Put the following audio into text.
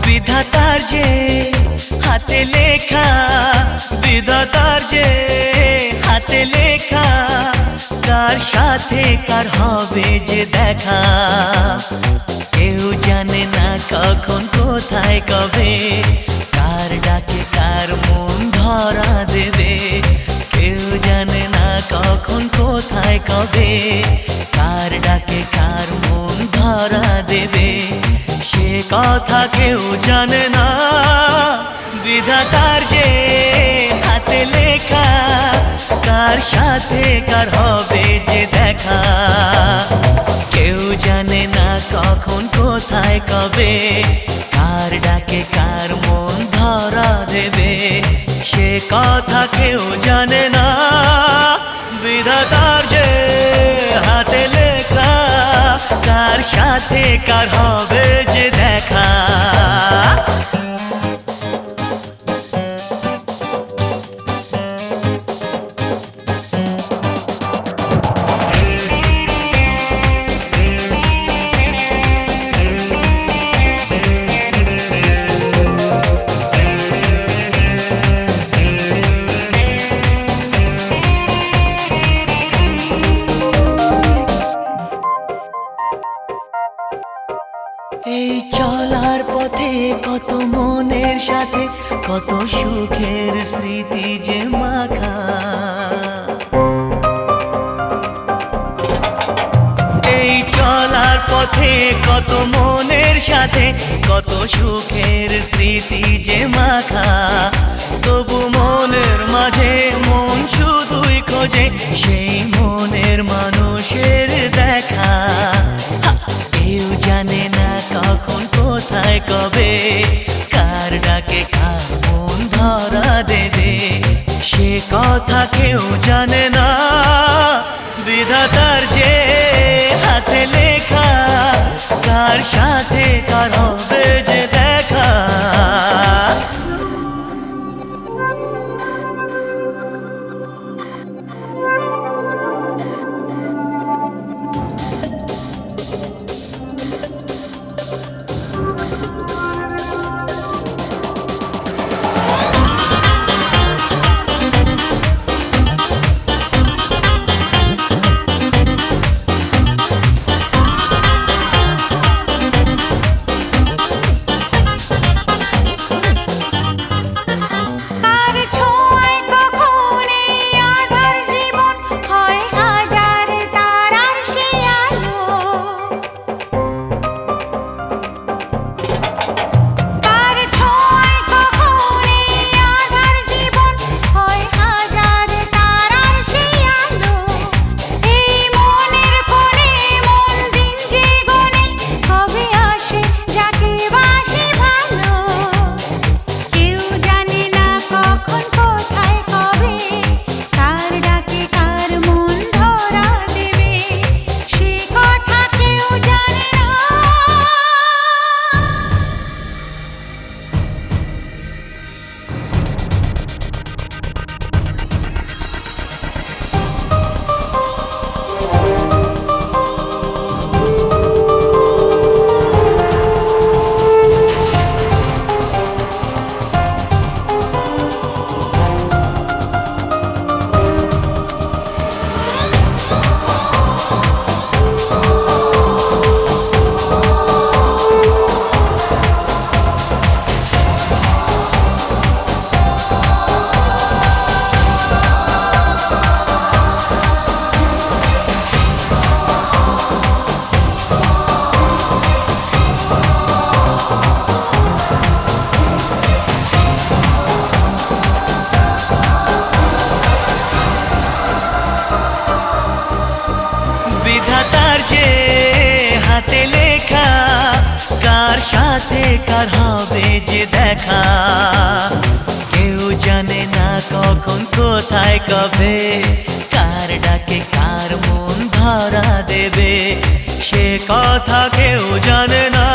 বিধাতার যে হাতে লেখা, বিধাতার যে হাতে লেখা, কার সাথে কার হবে যে দেখা। কেউ জানে না কখন কোথায় কবে, কার ডাকে কার মন ধরা দেবে। কেউ জানে না কখন কোথায় কবে, কার ডাকে কার মন ধরা দেবে। সে কথা কেউ জানে না, বিধাতার যে হাতে লেখা, কার সাথে কার হবে যে দেখা। কেউ জানে না কখন কোথায় কবে, কার ডাকে কার মন ধরা দেবে। সে কথা কেউ জানে না, বিধাতার যে হাতে লেখা, কার সাথে কার হবে যে দেখা। এই চলার পথে কত মনের সাথে কত সুখের স্মৃতি যে মাখা। এই চলার পথে কত মনের সাথে কত সুখের স্মৃতি যে মাখা। তবু মনের মাঝে মন শুধুই খোঁজে সেই মনের মানুষের দেখা। কেউ জানে না কখন কোথায় কবে, কার ডাকে কার মন ধরা দেবে। সে কথা কেউ জানে না, বিধাতার যে হাতে লেখা, কার সাথে কার হবে যে দেখা। লেখা কার সাথে কার হবে যে দেখা কেউ জানে না কখন কোথায় কবে কার ডাকে কার মন ধরা দেবে সে কথা কেউ জানে না।